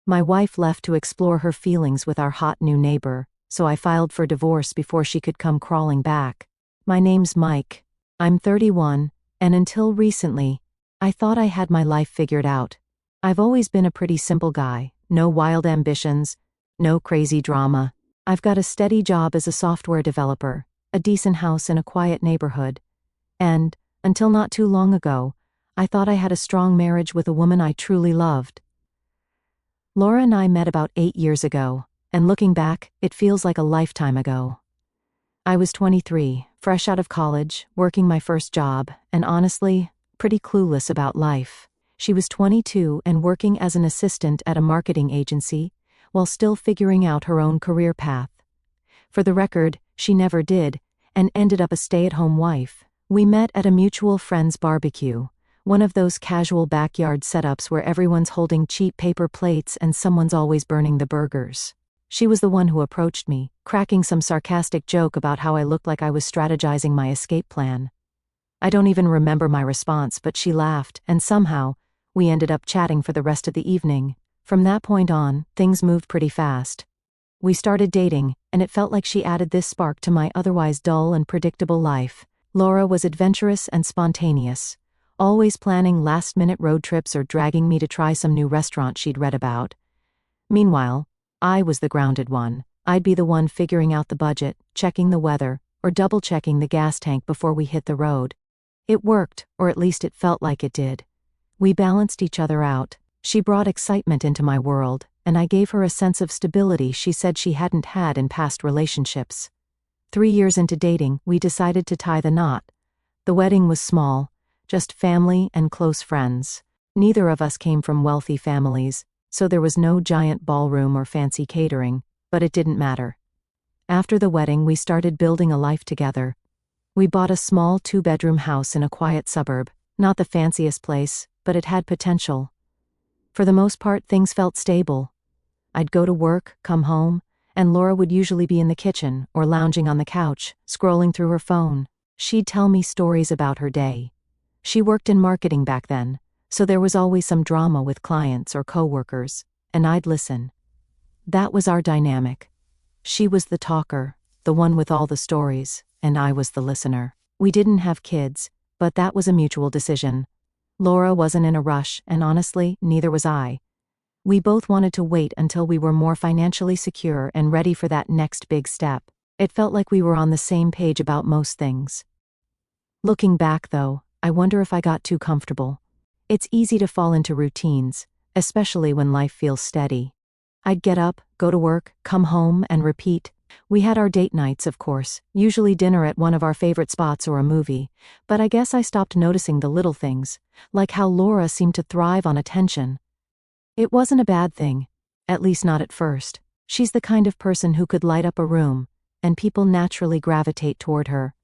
My wife left to explore her feelings with our hot new neighbor, so I filed for divorce before she could come crawling back. My name's Mike. I'm 31, and until recently, I thought I had my life figured out. I've always been a pretty simple guy, no wild ambitions, no crazy drama. I've got a steady job as a software developer, a decent house in a quiet neighborhood, and, until not too long ago, I thought I had a strong marriage with a woman I truly loved. Laura and I met about 8 years ago, and looking back, it feels like a lifetime ago. I was 23, fresh out of college, working my first job, and honestly, pretty clueless about life. She was 22 and working as an assistant at a marketing agency, while still figuring out her own career path. For the record, she never did, and ended up a stay-at-home wife. We met at a mutual friend's barbecue, one of those casual backyard setups where everyone's holding cheap paper plates and someone's always burning the burgers. She was the one who approached me, cracking some sarcastic joke about how I looked like I was strategizing my escape plan. I don't even remember my response, but she laughed, and somehow, we ended up chatting for the rest of the evening. From that point on, things moved pretty fast. We started dating, and it felt like she added this spark to my otherwise dull and predictable life. Laura was adventurous and spontaneous, always planning last-minute road trips or dragging me to try some new restaurant she'd read about. Meanwhile, I was the grounded one. I'd be the one figuring out the budget, checking the weather, or double-checking the gas tank before we hit the road. It worked, or at least it felt like it did. We balanced each other out. She brought excitement into my world, and I gave her a sense of stability she said she hadn't had in past relationships. 3 years into dating, we decided to tie the knot. The wedding was small, just family and close friends. Neither of us came from wealthy families, so there was no giant ballroom or fancy catering, but it didn't matter. After the wedding, we started building a life together. We bought a small 2-bedroom house in a quiet suburb, not the fanciest place, but it had potential. For the most part, things felt stable. I'd go to work, come home, and Laura would usually be in the kitchen or lounging on the couch, scrolling through her phone. She'd tell me stories about her day. She worked in marketing back then, so there was always some drama with clients or coworkers, and I'd listen. That was our dynamic. She was the talker, the one with all the stories, and I was the listener. We didn't have kids, but that was a mutual decision. Laura wasn't in a rush, and honestly, neither was I. We both wanted to wait until we were more financially secure and ready for that next big step. It felt like we were on the same page about most things. Looking back, though, I wonder if I got too comfortable. It's easy to fall into routines, especially when life feels steady. I'd get up, go to work, come home, and repeat. We had our date nights, of course, usually dinner at one of our favorite spots or a movie, but I guess I stopped noticing the little things, like how Laura seemed to thrive on attention. It wasn't a bad thing, at least not at first. She's the kind of person who could light up a room, and people naturally gravitate toward her.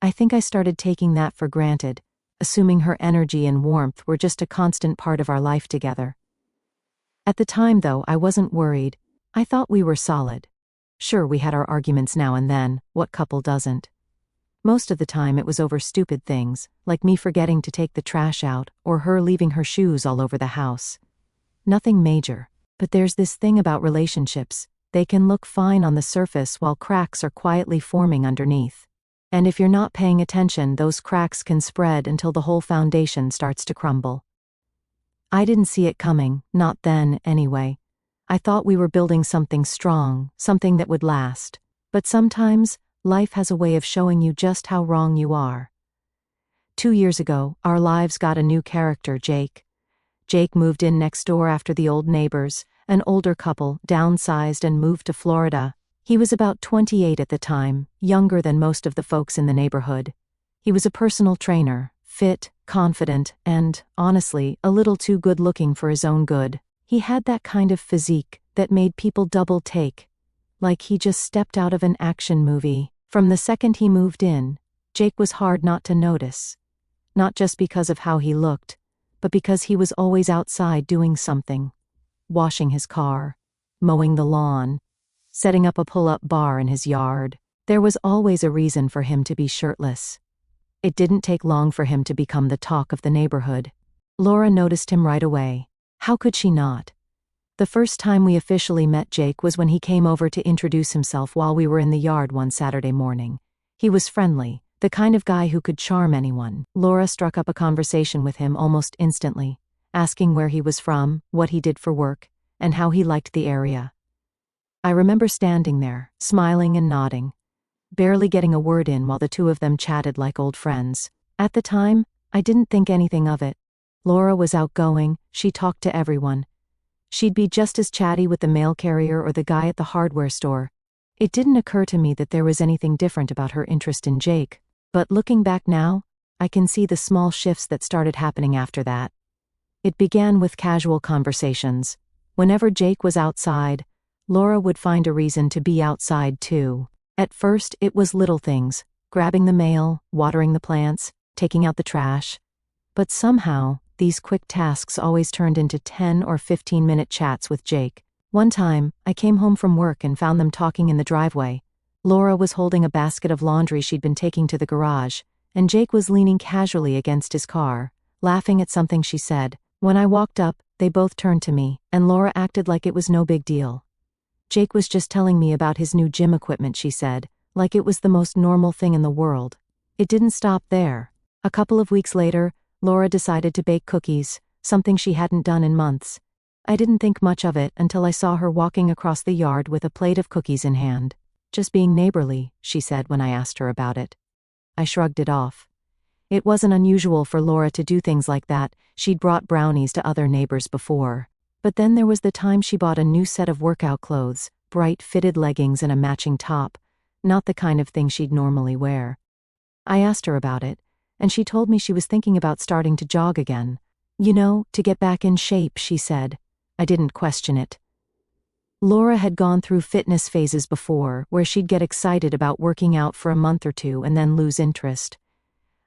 I think I started taking that for granted, assuming her energy and warmth were just a constant part of our life together. At the time, though, I wasn't worried. I thought we were solid. Sure, we had our arguments now and then, what couple doesn't? Most of the time it was over stupid things, like me forgetting to take the trash out, or her leaving her shoes all over the house. Nothing major, but there's this thing about relationships. They can look fine on the surface while cracks are quietly forming underneath. And if you're not paying attention, those cracks can spread until the whole foundation starts to crumble. I didn't see it coming, not then, anyway. I thought we were building something strong, something that would last. But sometimes, life has a way of showing you just how wrong you are. 2 years ago, our lives got a new character, Jake. Jake moved in next door after the old neighbors, an older couple, downsized and moved to Florida. He was about 28 at the time, younger than most of the folks in the neighborhood. He was a personal trainer, fit, confident, and, honestly, a little too good-looking for his own good. He had that kind of physique that made people double-take, like he just stepped out of an action movie. From the second he moved in, Jake was hard not to notice. Not just because of how he looked, but because he was always outside doing something. Washing his car, mowing the lawn, setting up a pull-up bar in his yard. There was always a reason for him to be shirtless. It didn't take long for him to become the talk of the neighborhood. Laura noticed him right away. How could she not? The first time we officially met Jake was when he came over to introduce himself while we were in the yard one Saturday morning. He was friendly, the kind of guy who could charm anyone. Laura struck up a conversation with him almost instantly, asking where he was from, what he did for work, and how he liked the area. I remember standing there, smiling and nodding, barely getting a word in while the two of them chatted like old friends. At the time, I didn't think anything of it. Laura was outgoing, she talked to everyone. She'd be just as chatty with the mail carrier or the guy at the hardware store. It didn't occur to me that there was anything different about her interest in Jake. But looking back now, I can see the small shifts that started happening after that. It began with casual conversations. Whenever Jake was outside, Laura would find a reason to be outside too. At first, it was little things, grabbing the mail, watering the plants, taking out the trash. But somehow, these quick tasks always turned into 10 or 15-minute chats with Jake. One time, I came home from work and found them talking in the driveway. Laura was holding a basket of laundry she'd been taking to the garage, and Jake was leaning casually against his car, laughing at something she said. When I walked up, they both turned to me, and Laura acted like it was no big deal. Jake was just telling me about his new gym equipment, she said, like it was the most normal thing in the world. It didn't stop there. A couple of weeks later, Laura decided to bake cookies, something she hadn't done in months. I didn't think much of it until I saw her walking across the yard with a plate of cookies in hand. Just being neighborly, she said when I asked her about it. I shrugged it off. It wasn't unusual for Laura to do things like that. She'd brought brownies to other neighbors before. But then there was the time she bought a new set of workout clothes, bright fitted leggings and a matching top, not the kind of thing she'd normally wear. I asked her about it, and she told me she was thinking about starting to jog again. You know, to get back in shape, she said. I didn't question it. Laura had gone through fitness phases before, where she'd get excited about working out for a month or two and then lose interest.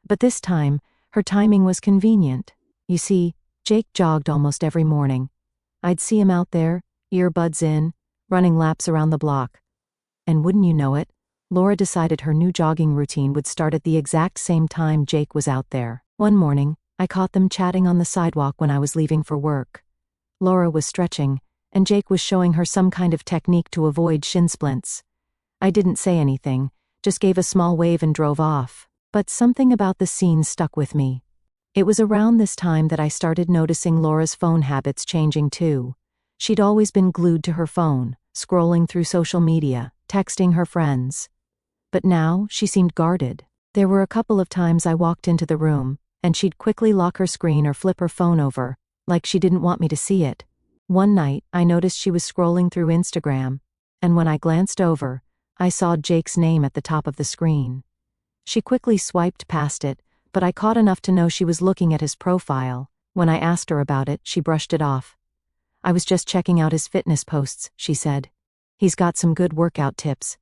But this time, her timing was convenient. You see, Jake jogged almost every morning. I'd see him out there, earbuds in, running laps around the block. And wouldn't you know it, Laura decided her new jogging routine would start at the exact same time Jake was out there. One morning, I caught them chatting on the sidewalk when I was leaving for work. Laura was stretching, and Jake was showing her some kind of technique to avoid shin splints. I didn't say anything, just gave a small wave and drove off. But something about the scene stuck with me. It was around this time that I started noticing Laura's phone habits changing too. She'd always been glued to her phone, scrolling through social media, texting her friends. But now, she seemed guarded. There were a couple of times I walked into the room, and she'd quickly lock her screen or flip her phone over, like she didn't want me to see it. One night, I noticed she was scrolling through Instagram, and when I glanced over, I saw Jake's name at the top of the screen. She quickly swiped past it, but I caught enough to know she was looking at his profile. When I asked her about it, she brushed it off. I was just checking out his fitness posts, she said. He's got some good workout tips.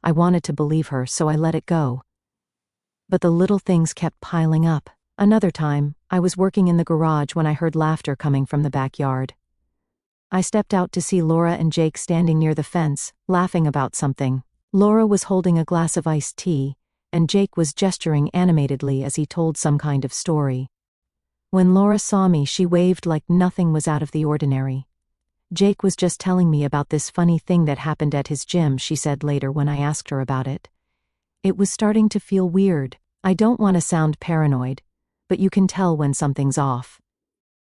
I wanted to believe her, so I let it go. But the little things kept piling up. Another time, I was working in the garage when I heard laughter coming from the backyard. I stepped out to see Laura and Jake standing near the fence, laughing about something. Laura was holding a glass of iced tea, and Jake was gesturing animatedly as he told some kind of story. When Laura saw me, she waved like nothing was out of the ordinary. Jake was just telling me about this funny thing that happened at his gym, she said later when I asked her about it. It was starting to feel weird. I don't want to sound paranoid, but you can tell when something's off.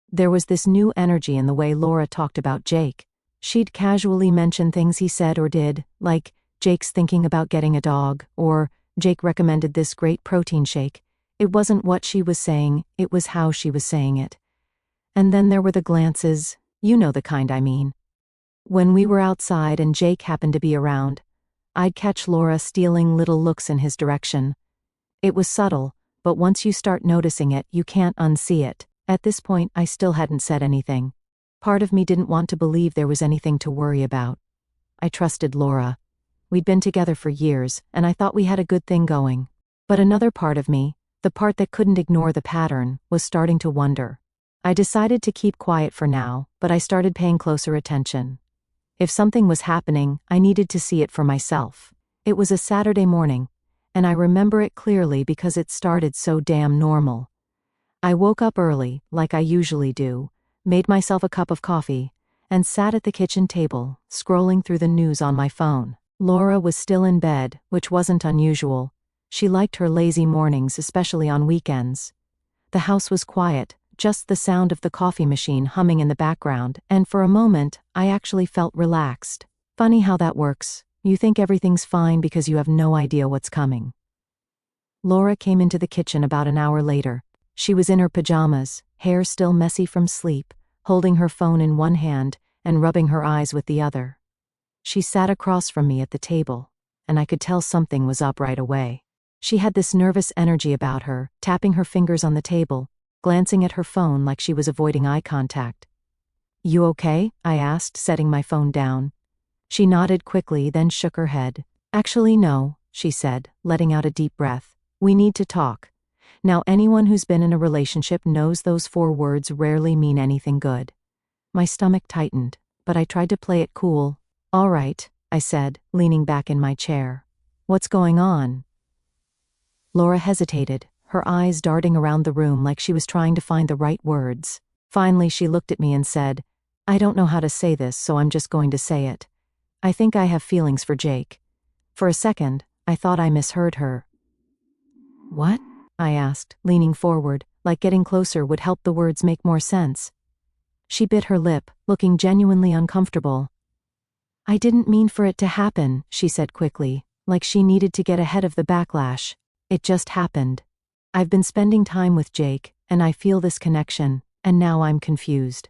There was this new energy in the way Laura talked about Jake. She'd casually mention things he said or did, like, Jake's thinking about getting a dog, or Jake recommended this great protein shake. It wasn't what she was saying, it was how she was saying it. And then there were the glances, you know the kind I mean. When we were outside and Jake happened to be around, I'd catch Laura stealing little looks in his direction. It was subtle, but once you start noticing it, you can't unsee it. At this point, I still hadn't said anything. Part of me didn't want to believe there was anything to worry about. I trusted Laura. We'd been together for years, and I thought we had a good thing going. But another part of me, the part that couldn't ignore the pattern, was starting to wonder. I decided to keep quiet for now, but I started paying closer attention. If something was happening, I needed to see it for myself. It was a Saturday morning, and I remember it clearly because it started so damn normal. I woke up early, like I usually do, made myself a cup of coffee, and sat at the kitchen table, scrolling through the news on my phone. Laura was still in bed, which wasn't unusual. She liked her lazy mornings, especially on weekends. The house was quiet, just the sound of the coffee machine humming in the background, and for a moment, I actually felt relaxed. Funny how that works. You think everything's fine because you have no idea what's coming. Laura came into the kitchen about an hour later. She was in her pajamas, hair still messy from sleep, holding her phone in one hand and rubbing her eyes with the other. She sat across from me at the table, and I could tell something was up right away. She had this nervous energy about her, tapping her fingers on the table, glancing at her phone like she was avoiding eye contact. "You okay?" I asked, setting my phone down. She nodded quickly, then shook her head. "Actually, no," she said, letting out a deep breath. "We need to talk." Now, anyone who's been in a relationship knows those 4 words rarely mean anything good. My stomach tightened, but I tried to play it cool. "All right," I said, leaning back in my chair. "What's going on?" Laura hesitated, her eyes darting around the room like she was trying to find the right words. Finally, she looked at me and said, "I don't know how to say this, so I'm just going to say it. I think I have feelings for Jake." For a second, I thought I misheard her. "What?" I asked, leaning forward, like getting closer would help the words make more sense. She bit her lip, looking genuinely uncomfortable. "I didn't mean for it to happen," she said quickly, like she needed to get ahead of the backlash. "It just happened. I've been spending time with Jake, and I feel this connection, and now I'm confused."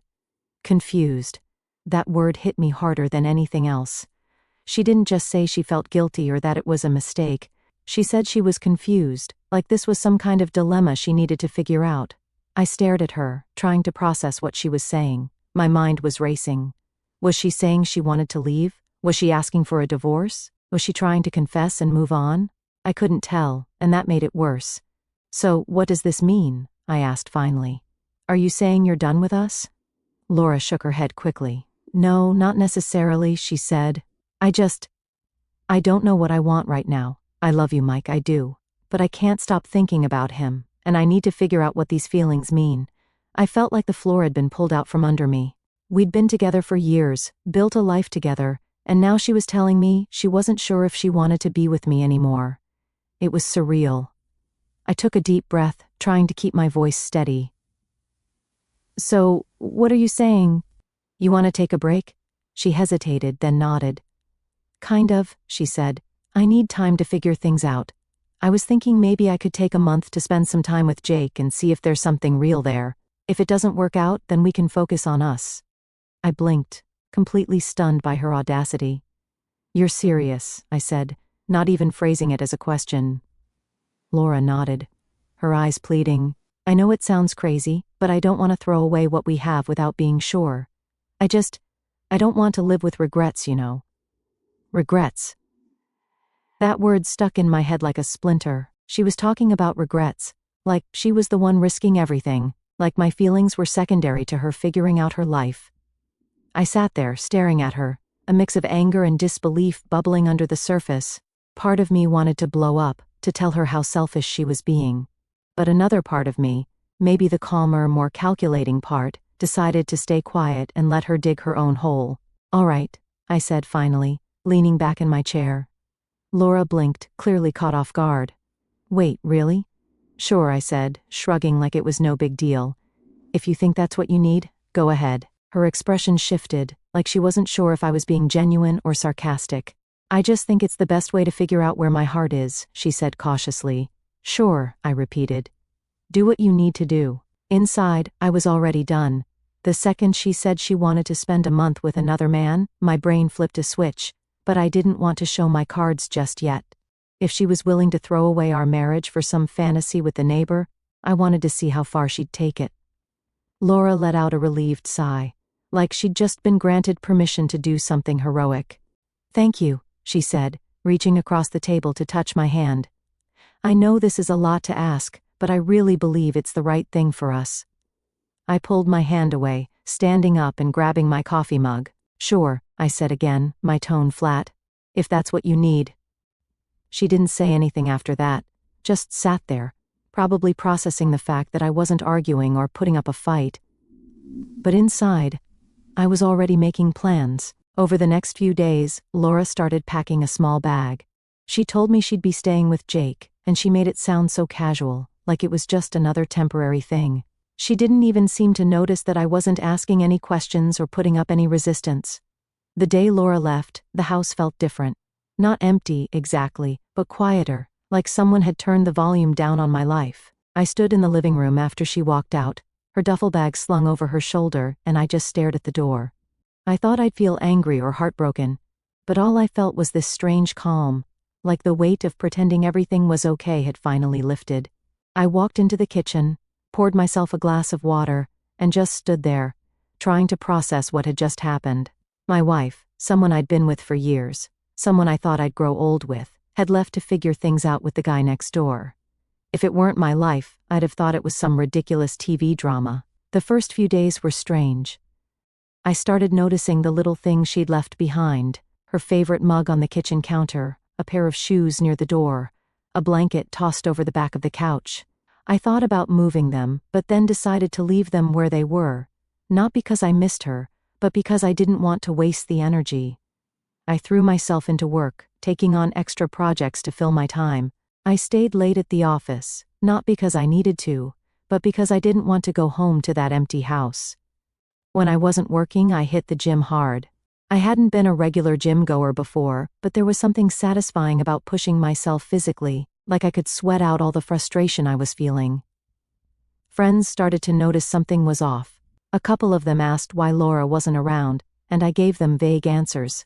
Confused. That word hit me harder than anything else. She didn't just say she felt guilty or that it was a mistake. She said she was confused, like this was some kind of dilemma she needed to figure out. I stared at her, trying to process what she was saying. My mind was racing. Was she saying she wanted to leave? Was she asking for a divorce? Was she trying to confess and move on? I couldn't tell, and that made it worse. "So, what does this mean?" I asked finally. "Are you saying you're done with us?" Laura shook her head quickly. "No, not necessarily," she said. I don't know what I want right now. I love you, Mike, I do. But I can't stop thinking about him, and I need to figure out what these feelings mean." I felt like the floor had been pulled out from under me. We'd been together for years, built a life together, and now she was telling me she wasn't sure if she wanted to be with me anymore. It was surreal. I took a deep breath, trying to keep my voice steady. "So, what are you saying? You want to take a break?" She hesitated, then nodded. "Kind of," she said. "I need time to figure things out. I was thinking maybe I could take a month to spend some time with Jake and see if there's something real there. If it doesn't work out, then we can focus on us." I blinked, completely stunned by her audacity. "You're serious," I said, not even phrasing it as a question. Laura nodded, her eyes pleading. "I know it sounds crazy, but I don't want to throw away what we have without being sure. I don't want to live with regrets, you know." Regrets. That word stuck in my head like a splinter. She was talking about regrets, like she was the one risking everything, like my feelings were secondary to her figuring out her life. I sat there, staring at her, a mix of anger and disbelief bubbling under the surface. Part of me wanted to blow up, to tell her how selfish she was being. But another part of me, maybe the calmer, more calculating part, decided to stay quiet and let her dig her own hole. "All right," I said finally, leaning back in my chair. Laura blinked, clearly caught off guard. "Wait, really?" "Sure," I said, shrugging like it was no big deal. "If you think that's what you need, go ahead." Her expression shifted, like she wasn't sure if I was being genuine or sarcastic. "I just think it's the best way to figure out where my heart is," she said cautiously. "Sure," I repeated. "Do what you need to do." Inside, I was already done. The second she said she wanted to spend a month with another man, my brain flipped a switch, but I didn't want to show my cards just yet. If she was willing to throw away our marriage for some fantasy with the neighbor, I wanted to see how far she'd take it. Laura let out a relieved sigh, like she'd just been granted permission to do something heroic. "Thank you," she said, reaching across the table to touch my hand. "I know this is a lot to ask, but I really believe it's the right thing for us." I pulled my hand away, standing up and grabbing my coffee mug. "Sure," I said again, my tone flat. "If that's what you need." She didn't say anything after that, just sat there, probably processing the fact that I wasn't arguing or putting up a fight. But inside, I was already making plans. Over the next few days, Laura started packing a small bag. She told me she'd be staying with Jake, and she made it sound so casual, like it was just another temporary thing. She didn't even seem to notice that I wasn't asking any questions or putting up any resistance. The day Laura left, the house felt different. Not empty, exactly, but quieter, like someone had turned the volume down on my life. I stood in the living room after she walked out, her duffel bag slung over her shoulder, and I just stared at the door. I thought I'd feel angry or heartbroken, but all I felt was this strange calm, like the weight of pretending everything was okay had finally lifted. I walked into the kitchen, poured myself a glass of water, and just stood there, trying to process what had just happened. My wife, someone I'd been with for years, someone I thought I'd grow old with, had left to figure things out with the guy next door. If it weren't my life, I'd have thought it was some ridiculous TV drama. The first few days were strange. I started noticing the little things she'd left behind: her favorite mug on the kitchen counter, a pair of shoes near the door, a blanket tossed over the back of the couch. I thought about moving them, but then decided to leave them where they were, not because I missed her, but because I didn't want to waste the energy. I threw myself into work, taking on extra projects to fill my time. I stayed late at the office, not because I needed to, but because I didn't want to go home to that empty house. When I wasn't working, I hit the gym hard. I hadn't been a regular gym goer before, but there was something satisfying about pushing myself physically, like I could sweat out all the frustration I was feeling. Friends started to notice something was off. A couple of them asked why Laura wasn't around, and I gave them vague answers.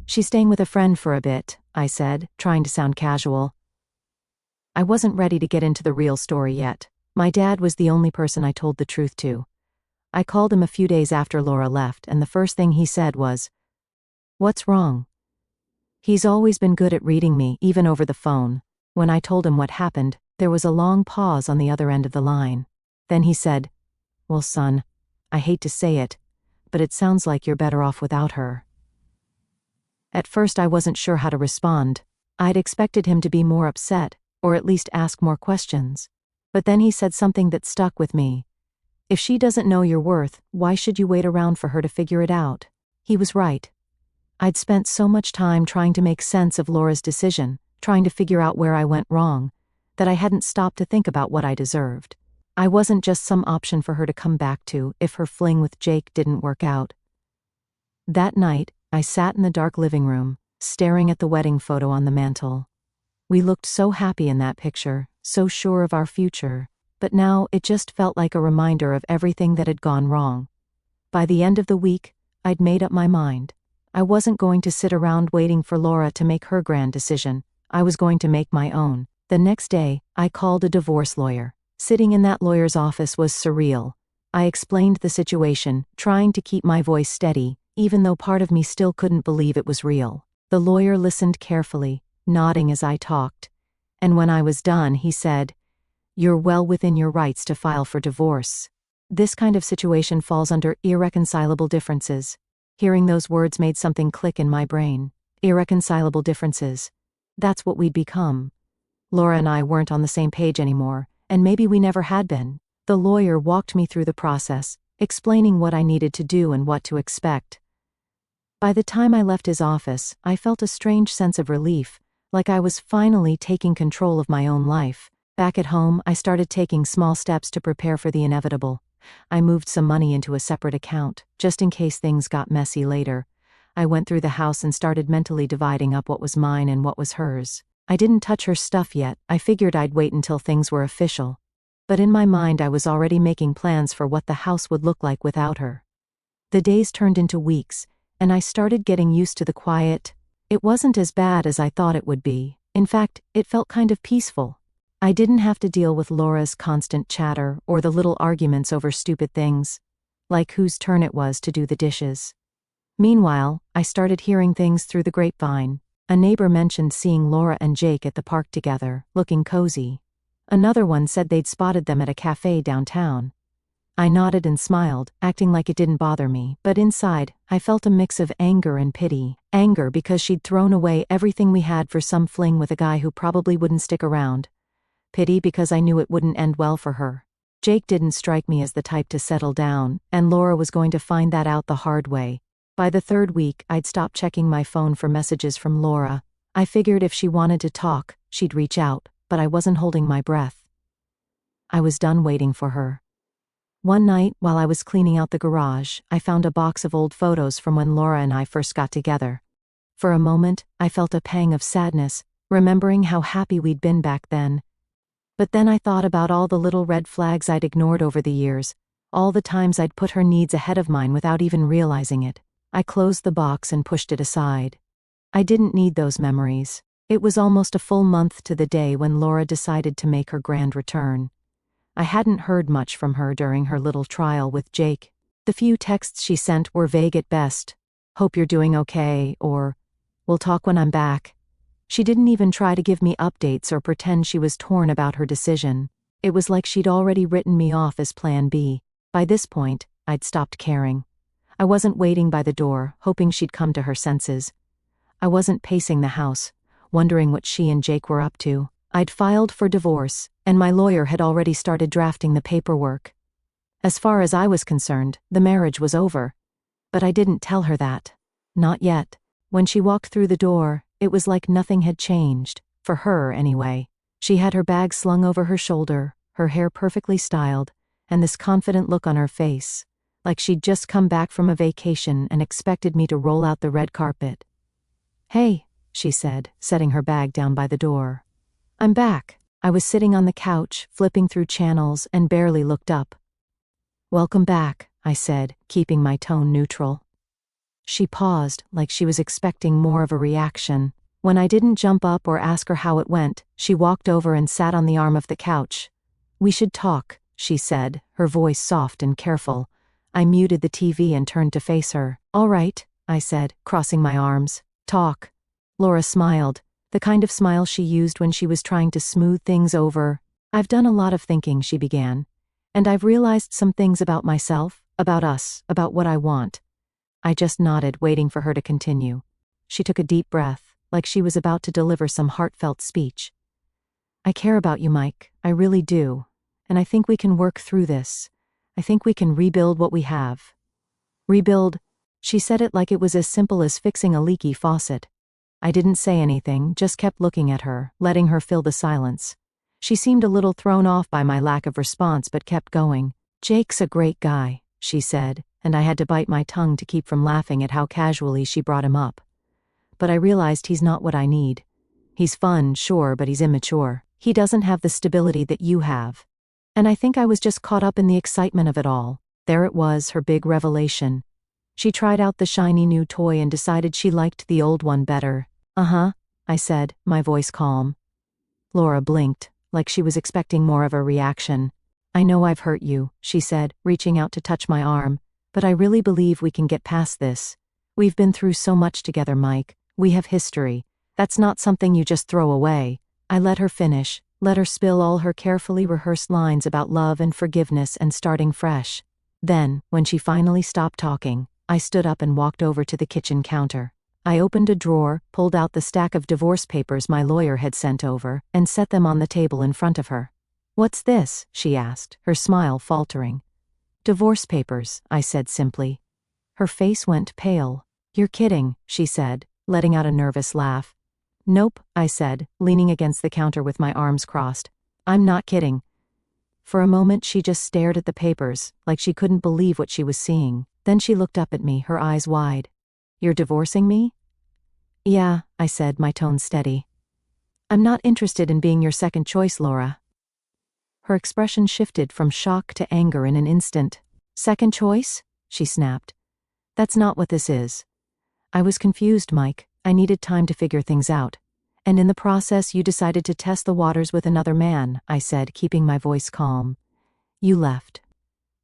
"She's staying with a friend for a bit," I said, trying to sound casual. I wasn't ready to get into the real story yet. My dad was the only person I told the truth to. I called him a few days after Laura left, and the first thing he said was, "What's wrong?" He's always been good at reading me, even over the phone. When I told him what happened, there was a long pause on the other end of the line. Then he said, "Well, son, I hate to say it, but it sounds like you're better off without her." At first I wasn't sure how to respond. I'd expected him to be more upset, or at least ask more questions. But then he said something that stuck with me. "If she doesn't know your worth, why should you wait around for her to figure it out?" He was right. I'd spent so much time trying to make sense of Laura's decision, trying to figure out where I went wrong, that I hadn't stopped to think about what I deserved. I wasn't just some option for her to come back to if her fling with Jake didn't work out. That night, I sat in the dark living room, staring at the wedding photo on the mantel. We looked so happy in that picture, so sure of our future, but now it just felt like a reminder of everything that had gone wrong. By the end of the week, I'd made up my mind. I wasn't going to sit around waiting for Laura to make her grand decision. I was going to make my own. The next day, I called a divorce lawyer. Sitting in that lawyer's office was surreal. I explained the situation, trying to keep my voice steady, even though part of me still couldn't believe it was real. The lawyer listened carefully, nodding as I talked. And when I was done, he said, "You're well within your rights to file for divorce." This kind of situation falls under irreconcilable differences. Hearing those words made something click in my brain. Irreconcilable differences. That's what we'd become. Laura and I weren't on the same page anymore, and maybe we never had been. The lawyer walked me through the process, explaining what I needed to do and what to expect. By the time I left his office, I felt a strange sense of relief, like I was finally taking control of my own life. Back at home, I started taking small steps to prepare for the inevitable. I moved some money into a separate account, just in case things got messy later. I went through the house and started mentally dividing up what was mine and what was hers. I didn't touch her stuff yet. I figured I'd wait until things were official. But in my mind, I was already making plans for what the house would look like without her. The days turned into weeks, and I started getting used to the quiet. It wasn't as bad as I thought it would be. In fact, it felt kind of peaceful. I didn't have to deal with Laura's constant chatter or the little arguments over stupid things, like whose turn it was to do the dishes. Meanwhile, I started hearing things through the grapevine. A neighbor mentioned seeing Laura and Jake at the park together, looking cozy. Another one said they'd spotted them at a cafe downtown. I nodded and smiled, acting like it didn't bother me, but inside, I felt a mix of anger and pity. Anger because she'd thrown away everything we had for some fling with a guy who probably wouldn't stick around. Pity because I knew it wouldn't end well for her. Jake didn't strike me as the type to settle down, and Laura was going to find that out the hard way. By the third week, I'd stopped checking my phone for messages from Laura. I figured if she wanted to talk, she'd reach out, but I wasn't holding my breath. I was done waiting for her. One night, while I was cleaning out the garage, I found a box of old photos from when Laura and I first got together. For a moment, I felt a pang of sadness, remembering how happy we'd been back then. But then I thought about all the little red flags I'd ignored over the years, all the times I'd put her needs ahead of mine without even realizing it. I closed the box and pushed it aside. I didn't need those memories. It was almost a full month to the day when Laura decided to make her grand return. I hadn't heard much from her during her little trial with Jake. The few texts she sent were vague at best. "Hope you're doing okay," or "We'll talk when I'm back." She didn't even try to give me updates or pretend she was torn about her decision. It was like she'd already written me off as Plan B. By this point, I'd stopped caring. I wasn't waiting by the door, hoping she'd come to her senses. I wasn't pacing the house, wondering what she and Jake were up to. I'd filed for divorce, and my lawyer had already started drafting the paperwork. As far as I was concerned, the marriage was over. But I didn't tell her that. Not yet. When she walked through the door, it was like nothing had changed, for her anyway. She had her bag slung over her shoulder, her hair perfectly styled, and this confident look on her face, like she'd just come back from a vacation and expected me to roll out the red carpet. "Hey," she said, setting her bag down by the door. "I'm back." I was sitting on the couch, flipping through channels, and barely looked up. "Welcome back," I said, keeping my tone neutral. She paused, like she was expecting more of a reaction. When I didn't jump up or ask her how it went, she walked over and sat on the arm of the couch. "We should talk," she said, her voice soft and careful. I muted the TV and turned to face her. "All right," I said, crossing my arms. "Talk." Laura smiled, the kind of smile she used when she was trying to smooth things over. "I've done a lot of thinking," she began. "And I've realized some things about myself, about us, about what I want." I just nodded, waiting for her to continue. She took a deep breath, like she was about to deliver some heartfelt speech. "I care about you, Mike. I really do. And I think we can work through this. I think we can rebuild what we have." "Rebuild?" She said it like it was as simple as fixing a leaky faucet. I didn't say anything, just kept looking at her, letting her fill the silence. She seemed a little thrown off by my lack of response but kept going. "Jake's a great guy," she said, and I had to bite my tongue to keep from laughing at how casually she brought him up. But I realized he's not what I need. He's fun, sure, but he's immature. He doesn't have the stability that you have. And I think I was just caught up in the excitement of it all. There it was, her big revelation. She tried out the shiny new toy and decided she liked the old one better. "Uh-huh," I said, my voice calm. Laura blinked, like she was expecting more of a reaction. "I know I've hurt you," she said, reaching out to touch my arm, "but I really believe we can get past this. We've been through so much together, Mike. We have history. That's not something you just throw away." I let her finish, let her spill all her carefully rehearsed lines about love and forgiveness and starting fresh. Then, when she finally stopped talking, I stood up and walked over to the kitchen counter. I opened a drawer, pulled out the stack of divorce papers my lawyer had sent over, and set them on the table in front of her. "What's this?" she asked, her smile faltering. "Divorce papers," I said simply. Her face went pale. "You're kidding," she said, letting out a nervous laugh. "Nope," I said, leaning against the counter with my arms crossed. "I'm not kidding." For a moment she just stared at the papers, like she couldn't believe what she was seeing. Then she looked up at me, her eyes wide. "You're divorcing me?" "Yeah," I said, my tone steady. "I'm not interested in being your second choice, Laura." Her expression shifted from shock to anger in an instant. "Second choice?" she snapped. "That's not what this is." I was confused, Mike. I needed time to figure things out. "And in the process you decided to test the waters with another man," I said, keeping my voice calm. "You left.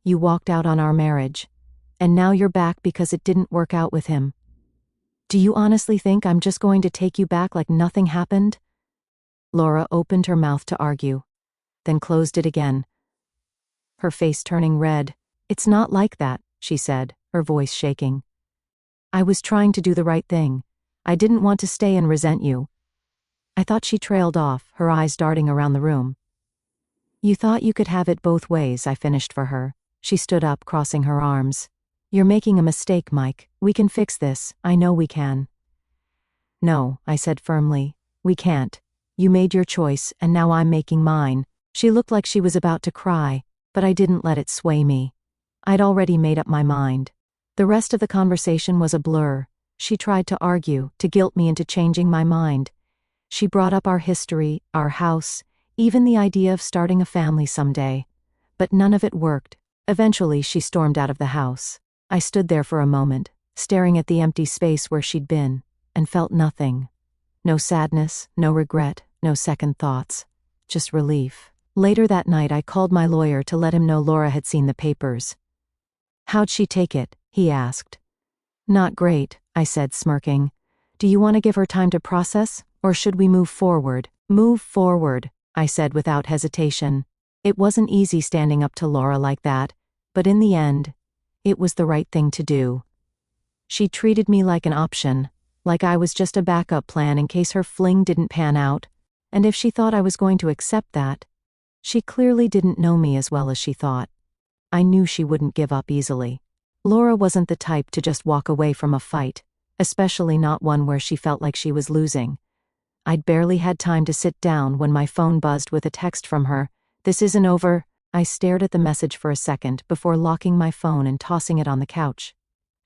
You walked out on our marriage. And now you're back because it didn't work out with him. Do you honestly think I'm just going to take you back like nothing happened?" Laura opened her mouth to argue, then closed it again, her face turning red. "It's not like that," she said, her voice shaking. "I was trying to do the right thing. I didn't want to stay and resent you." I thought she trailed off, her eyes darting around the room. You thought you could have it both ways, I finished for her. She stood up, crossing her arms. You're making a mistake, Mike. We can fix this. I know we can. No, I said firmly. We can't. You made your choice, and now I'm making mine. She looked like she was about to cry, but I didn't let it sway me. I'd already made up my mind. The rest of the conversation was a blur. She tried to argue, to guilt me into changing my mind. She brought up our history, our house, even the idea of starting a family someday. But none of it worked. Eventually, she stormed out of the house. I stood there for a moment, staring at the empty space where she'd been, and felt nothing. No sadness, no regret, no second thoughts. Just relief. Later that night, I called my lawyer to let him know Laura had seen the papers. How'd she take it? He asked. Not great, I said, smirking. Do you want to give her time to process, or should we move forward? Move forward, I said without hesitation. It wasn't easy standing up to Laura like that, but in the end, it was the right thing to do. She treated me like an option, like I was just a backup plan in case her fling didn't pan out, and if she thought I was going to accept that, she clearly didn't know me as well as she thought. I knew she wouldn't give up easily. Laura wasn't the type to just walk away from a fight, especially not one where she felt like she was losing. I'd barely had time to sit down when my phone buzzed with a text from her. This isn't over. I stared at the message for a second before locking my phone and tossing it on the couch.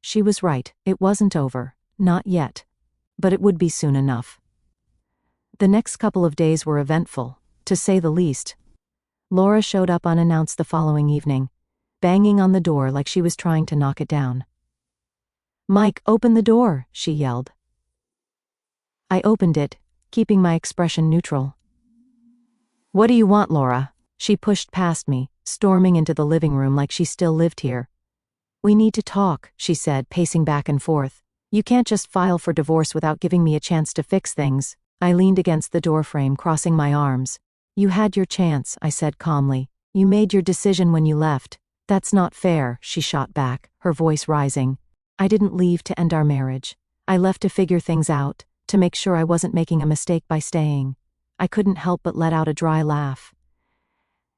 She was right, it wasn't over. Not yet. But it would be soon enough. The next couple of days were eventful, to say the least. Laura showed up unannounced the following evening, banging on the door like she was trying to knock it down. Mike, open the door, she yelled. I opened it, keeping my expression neutral. What do you want, Laura? She pushed past me, storming into the living room like she still lived here. We need to talk, she said, pacing back and forth. You can't just file for divorce without giving me a chance to fix things. I leaned against the doorframe, crossing my arms. You had your chance, I said calmly. You made your decision when you left. That's not fair, she shot back, her voice rising. I didn't leave to end our marriage. I left to figure things out, to make sure I wasn't making a mistake by staying. I couldn't help but let out a dry laugh.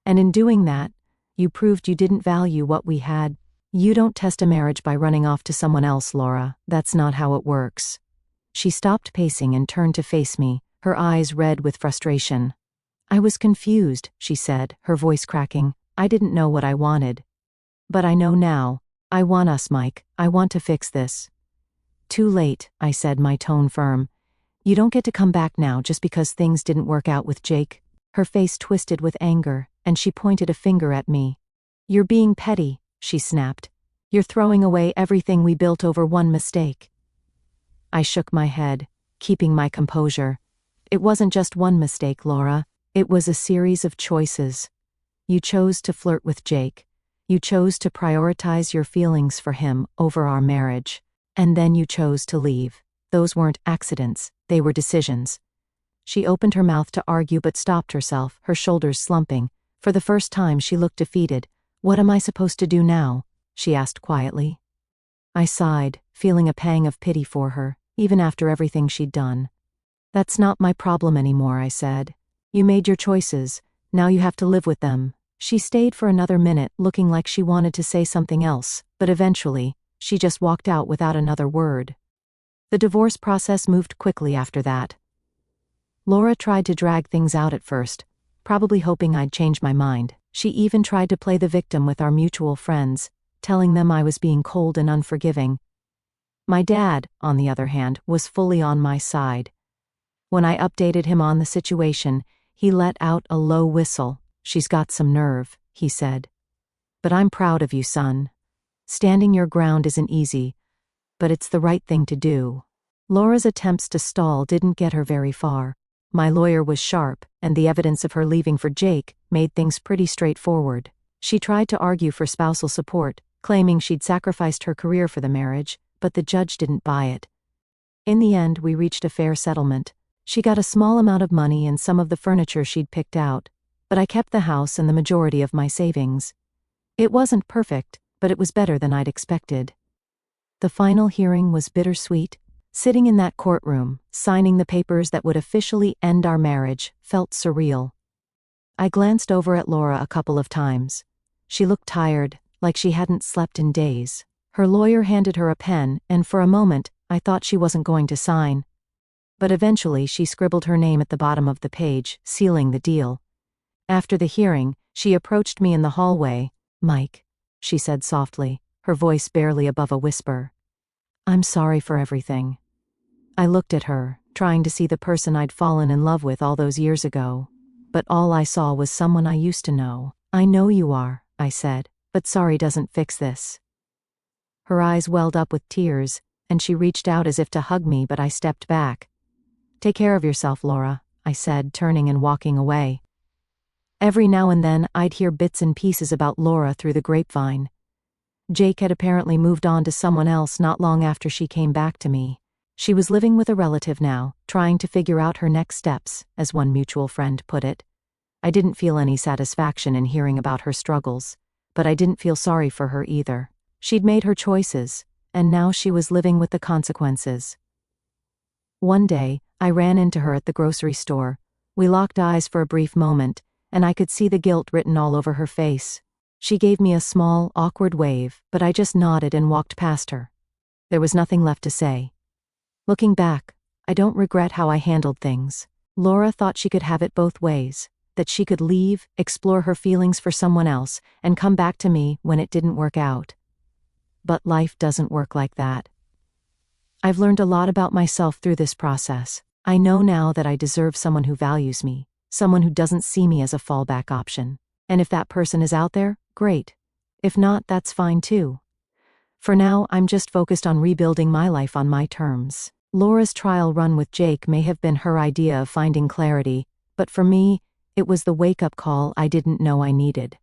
And in doing that, you proved you didn't value what we had. You don't test a marriage by running off to someone else, Laura. That's not how it works. She stopped pacing and turned to face me, her eyes red with frustration. I was confused, she said, her voice cracking. I didn't know what I wanted. But I know now. I want us, Mike. I want to fix this. Too late, I said, my tone firm. You don't get to come back now just because things didn't work out with Jake. Her face twisted with anger, and she pointed a finger at me. You're being petty, she snapped. You're throwing away everything we built over one mistake. I shook my head, keeping my composure. It wasn't just one mistake, Laura. It was a series of choices. You chose to flirt with Jake. You chose to prioritize your feelings for him over our marriage. And then you chose to leave. Those weren't accidents, they were decisions. She opened her mouth to argue but stopped herself, her shoulders slumping. For the first time she looked defeated. What am I supposed to do now? She asked quietly. I sighed, feeling a pang of pity for her, even after everything she'd done. That's not my problem anymore, I said. You made your choices, now you have to live with them. She stayed for another minute, looking like she wanted to say something else, but eventually, she just walked out without another word. The divorce process moved quickly after that. Laura tried to drag things out at first, probably hoping I'd change my mind. She even tried to play the victim with our mutual friends, telling them I was being cold and unforgiving. My dad, on the other hand, was fully on my side. When I updated him on the situation, he let out a low whistle. She's got some nerve, he said. But I'm proud of you, son. Standing your ground isn't easy, but it's the right thing to do. Laura's attempts to stall didn't get her very far. My lawyer was sharp, and the evidence of her leaving for Jake made things pretty straightforward. She tried to argue for spousal support, claiming she'd sacrificed her career for the marriage, but the judge didn't buy it. In the end, we reached a fair settlement. She got a small amount of money and some of the furniture she'd picked out, but I kept the house and the majority of my savings. It wasn't perfect, but it was better than I'd expected. The final hearing was bittersweet. Sitting in that courtroom, signing the papers that would officially end our marriage, felt surreal. I glanced over at Laura a couple of times. She looked tired, like she hadn't slept in days. Her lawyer handed her a pen, and for a moment, I thought she wasn't going to sign. But eventually she scribbled her name at the bottom of the page, sealing the deal. After the hearing, she approached me in the hallway. "Mike," she said softly, her voice barely above a whisper. "I'm sorry for everything." I looked at her, trying to see the person I'd fallen in love with all those years ago. But all I saw was someone I used to know. "I know you are," I said, "but sorry doesn't fix this." Her eyes welled up with tears, and she reached out as if to hug me, but I stepped back. "Take care of yourself, Laura," I said, turning and walking away. Every now and then, I'd hear bits and pieces about Laura through the grapevine. Jake had apparently moved on to someone else not long after she came back to me. She was living with a relative now, trying to figure out her next steps, as one mutual friend put it. I didn't feel any satisfaction in hearing about her struggles, but I didn't feel sorry for her either. She'd made her choices, and now she was living with the consequences. One day, I ran into her at the grocery store. We locked eyes for a brief moment, and I could see the guilt written all over her face. She gave me a small, awkward wave, but I just nodded and walked past her. There was nothing left to say. Looking back, I don't regret how I handled things. Laura thought she could have it both ways, that she could leave, explore her feelings for someone else, and come back to me when it didn't work out. But life doesn't work like that. I've learned a lot about myself through this process. I know now that I deserve someone who values me, someone who doesn't see me as a fallback option. And if that person is out there, great. If not, that's fine too. For now, I'm just focused on rebuilding my life on my terms. Laura's trial run with Jake may have been her idea of finding clarity, but for me, it was the wake-up call I didn't know I needed.